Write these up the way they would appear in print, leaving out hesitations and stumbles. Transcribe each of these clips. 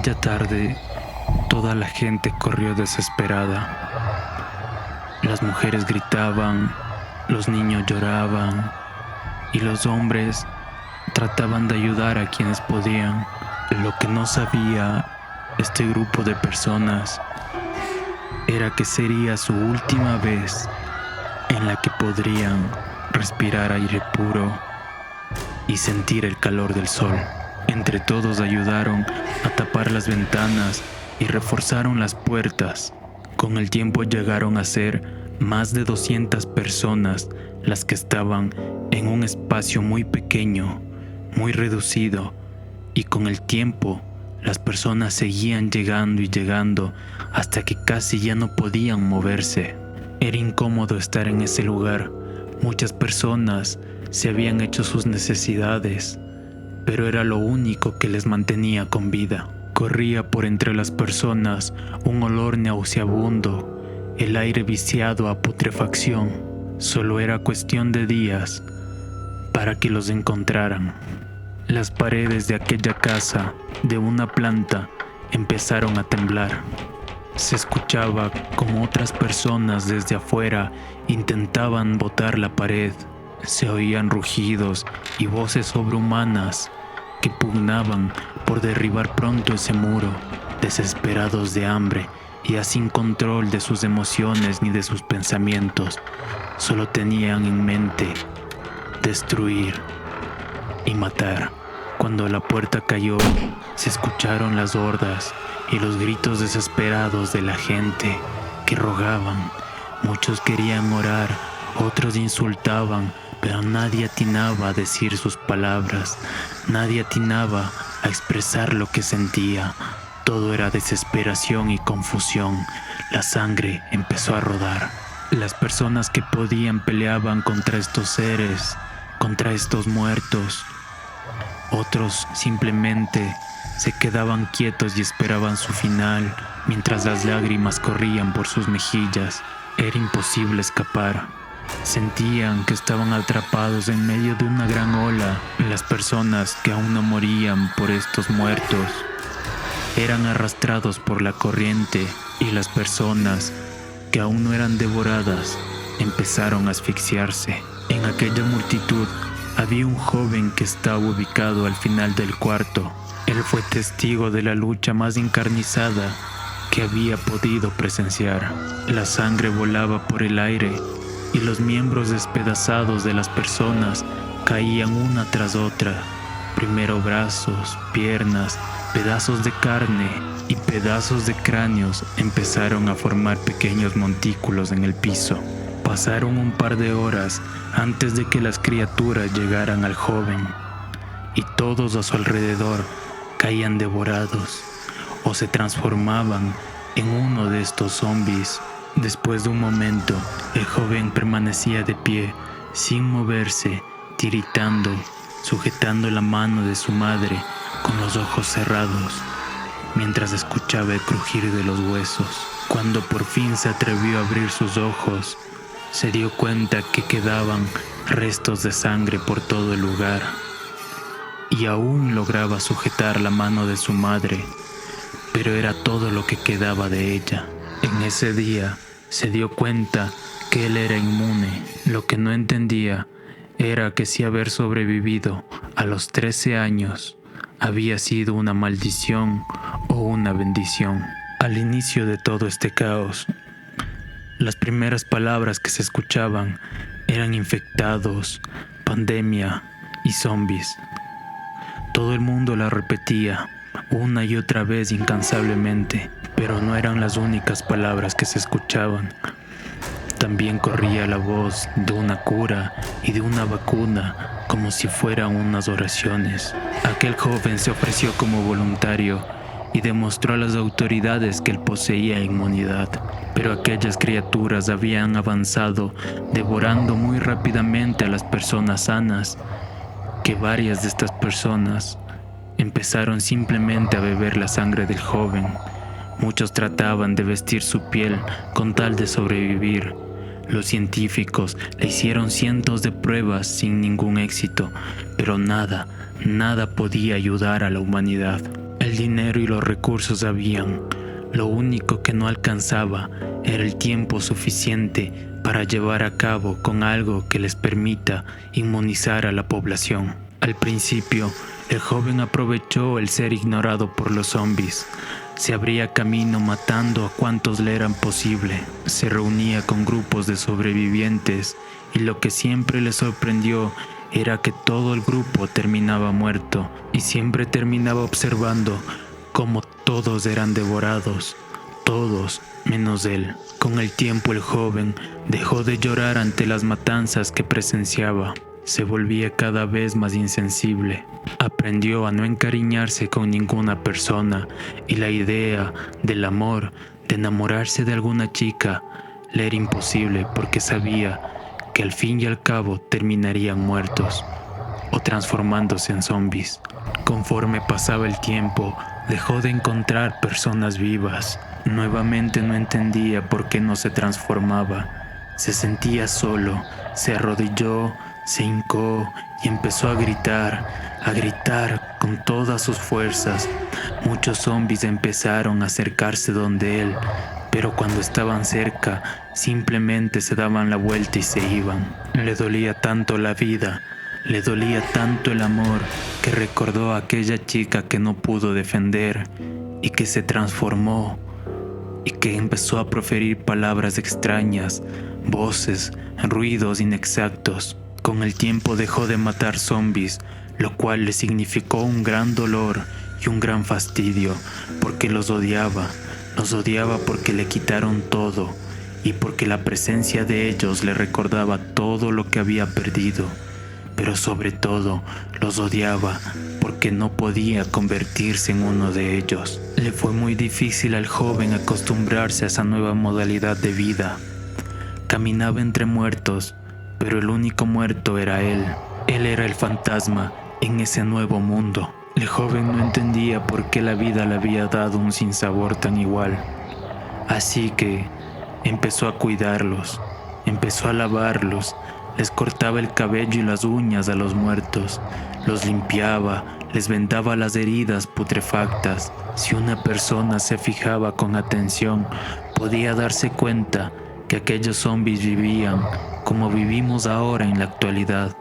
Aquella tarde, toda la gente corrió desesperada. Las mujeres gritaban, los niños lloraban y los hombres trataban de ayudar a quienes podían. Lo que no sabía este grupo de personas era que sería su última vez en la que podrían respirar aire puro y sentir el calor del sol. Entre todos ayudaron a tapar las ventanas y reforzaron las puertas. Con el tiempo llegaron a ser más de 200 personas las que estaban en un espacio muy pequeño, muy reducido, y con el tiempo las personas seguían llegando y llegando hasta que casi ya no podían moverse. Era incómodo estar en ese lugar. Muchas personas se habían hecho sus necesidades, pero era lo único que les mantenía con vida. Corría por entre las personas un olor nauseabundo, el aire viciado a putrefacción. Solo era cuestión de días para que los encontraran. Las paredes de aquella casa de una planta empezaron a temblar. Se escuchaba como otras personas desde afuera intentaban botar la pared. Se oían rugidos y voces sobrehumanas que pugnaban por derribar pronto ese muro, desesperados de hambre y ya sin control de sus emociones ni de sus pensamientos. Solo tenían en mente destruir y matar. Cuando la puerta cayó, se escucharon las hordas y los gritos desesperados de la gente que rogaban. Muchos querían orar, otros insultaban, pero nadie atinaba a decir sus palabras, nadie atinaba a expresar lo que sentía. Todo era desesperación y confusión. La sangre empezó a rodar. Las personas que podían peleaban contra estos seres, contra estos muertos. Otros simplemente se quedaban quietos y esperaban su final, mientras las lágrimas corrían por sus mejillas. Era imposible escapar. Sentían que estaban atrapados en medio de una gran ola. Las personas que aún no morían por estos muertos eran arrastrados por la corriente, y las personas que aún no eran devoradas empezaron a asfixiarse. En aquella multitud había un joven que estaba ubicado al final del cuarto. Él fue testigo de la lucha más encarnizada que había podido presenciar. La sangre volaba por el aire y los miembros despedazados de las personas caían una tras otra. Primero brazos, piernas, pedazos de carne y pedazos de cráneos empezaron a formar pequeños montículos en el piso. Pasaron un par de horas antes de que las criaturas llegaran al joven, y todos a su alrededor caían devorados o se transformaban en uno de estos zombies. Después de un momento, el joven permanecía de pie, sin moverse, tiritando, sujetando la mano de su madre con los ojos cerrados, mientras escuchaba el crujir de los huesos. Cuando por fin se atrevió a abrir sus ojos, se dio cuenta que quedaban restos de sangre por todo el lugar, y aún lograba sujetar la mano de su madre, pero era todo lo que quedaba de ella. En ese día se dio cuenta que él era inmune. Lo que no entendía era que si haber sobrevivido a los 13 años había sido una maldición o una bendición. Al inicio de todo este caos, las primeras palabras que se escuchaban eran infectados, pandemia y zombies. Todo el mundo la repetía una y otra vez incansablemente, pero no eran las únicas palabras que se escuchaban. También corría la voz de una cura y de una vacuna, como si fueran unas oraciones. Aquel joven se ofreció como voluntario y demostró a las autoridades que él poseía inmunidad, pero aquellas criaturas habían avanzado, devorando muy rápidamente a las personas sanas, que varias de estas personas empezaron simplemente a beber la sangre del joven. Muchos trataban de vestir su piel con tal de sobrevivir. Los científicos le hicieron cientos de pruebas sin ningún éxito, pero nada podía ayudar a la humanidad. El dinero y los recursos habían. Lo único que no alcanzaba era el tiempo suficiente para llevar a cabo con algo que les permita inmunizar a la población. Al principio, el joven aprovechó el ser ignorado por los zombies. Se abría camino matando a cuantos le eran posible. Se reunía con grupos de sobrevivientes y lo que siempre le sorprendió era que todo el grupo terminaba muerto y siempre terminaba observando cómo todos eran devorados, todos menos él. Con el tiempo el joven dejó de llorar ante las matanzas que presenciaba. Se volvía cada vez más insensible. Aprendió a no encariñarse con ninguna persona y la idea del amor, de enamorarse de alguna chica, le era imposible porque sabía que al fin y al cabo terminarían muertos o transformándose en zombies. Conforme pasaba el tiempo, dejó de encontrar personas vivas. Nuevamente no entendía por qué no se transformaba. Se sentía solo, se arrodilló, se hincó y empezó a gritar con todas sus fuerzas. Muchos zombies empezaron a acercarse donde él, pero cuando estaban cerca, simplemente se daban la vuelta y se iban. Le dolía tanto la vida, le dolía tanto el amor, que recordó a aquella chica que no pudo defender y que se transformó y que empezó a proferir palabras extrañas, voces, ruidos inexactos. Con el tiempo dejó de matar zombies, lo cual le significó un gran dolor y un gran fastidio, porque los odiaba porque le quitaron todo y porque la presencia de ellos le recordaba todo lo que había perdido. Pero sobre todo los odiaba porque no podía convertirse en uno de ellos. Le fue muy difícil al joven acostumbrarse a esa nueva modalidad de vida. Caminaba entre muertos, pero el único muerto era él. Él era el fantasma en ese nuevo mundo. El joven no entendía por qué la vida le había dado un sinsabor tan igual. Así que empezó a cuidarlos, empezó a lavarlos, les cortaba el cabello y las uñas a los muertos, los limpiaba, les vendaba las heridas putrefactas. Si una persona se fijaba con atención, podía darse cuenta que aquellos zombies vivían como vivimos ahora en la actualidad,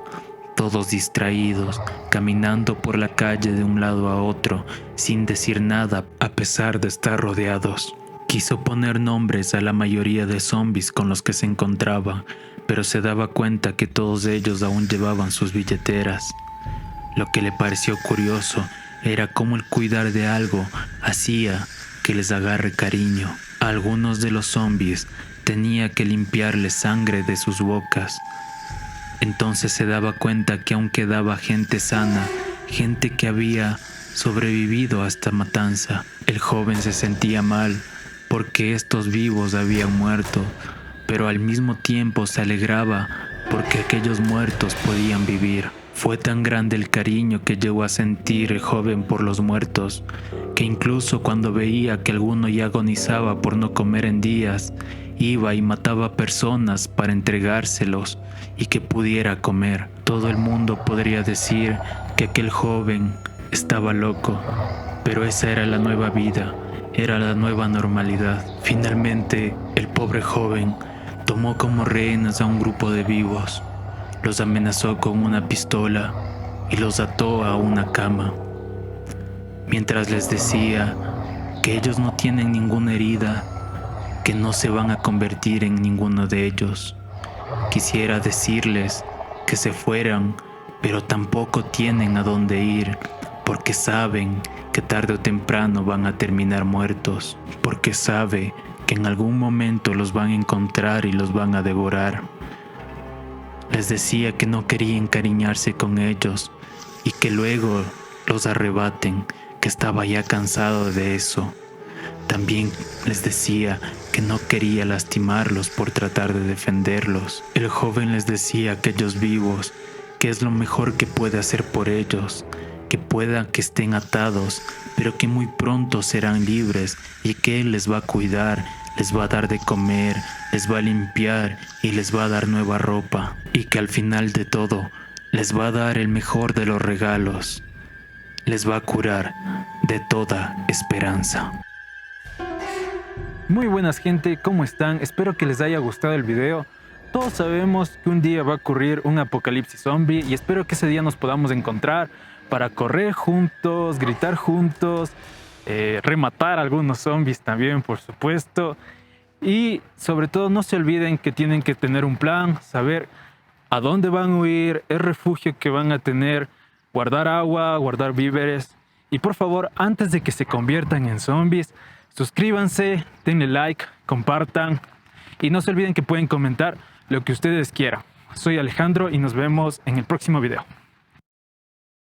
todos distraídos, caminando por la calle de un lado a otro, sin decir nada a pesar de estar rodeados. Quiso poner nombres a la mayoría de zombies con los que se encontraba, pero se daba cuenta que todos ellos aún llevaban sus billeteras. Lo que le pareció curioso era cómo el cuidar de algo hacía que les agarre cariño. A algunos de los zombies tenía que limpiarles sangre de sus bocas. Entonces se daba cuenta que aún quedaba gente sana, gente que había sobrevivido a esta matanza. El joven se sentía mal porque estos vivos habían muerto, pero al mismo tiempo se alegraba porque aquellos muertos podían vivir. Fue tan grande el cariño que llegó a sentir el joven por los muertos, que incluso cuando veía que alguno ya agonizaba por no comer en días, iba y mataba personas para entregárselos y que pudiera comer. Todo el mundo podría decir que aquel joven estaba loco, pero esa era la nueva vida, era la nueva normalidad. Finalmente, el pobre joven tomó como rehenes a un grupo de vivos, los amenazó con una pistola y los ató a una cama, mientras les decía que ellos no tienen ninguna herida, que no se van a convertir en ninguno de ellos. Quisiera decirles que se fueran, pero tampoco tienen a dónde ir, porque saben que tarde o temprano van a terminar muertos, porque sabe que en algún momento los van a encontrar y los van a devorar. Les decía que no quería encariñarse con ellos y que luego los arrebaten, que estaba ya cansado de eso. También les decía que no quería lastimarlos por tratar de defenderlos. El joven les decía a aquellos vivos que es lo mejor que puede hacer por ellos, que pueda que estén atados, pero que muy pronto serán libres y que él les va a cuidar, les va a dar de comer, les va a limpiar y les va a dar nueva ropa, y que al final de todo les va a dar el mejor de los regalos, les va a curar de toda esperanza. Muy buenas gente, ¿cómo están? Espero que les haya gustado el video. Todos sabemos que un día va a ocurrir un apocalipsis zombie y espero que ese día nos podamos encontrar para correr juntos, gritar juntos, rematar a algunos zombies también, por supuesto. Y sobre todo no se olviden que tienen que tener un plan, saber a dónde van a huir, el refugio que van a tener, guardar agua, guardar víveres. Y por favor, antes de que se conviertan en zombies, suscríbanse, denle like, compartan y no se olviden que pueden comentar lo que ustedes quieran. Soy Alejandro y nos vemos en el próximo video.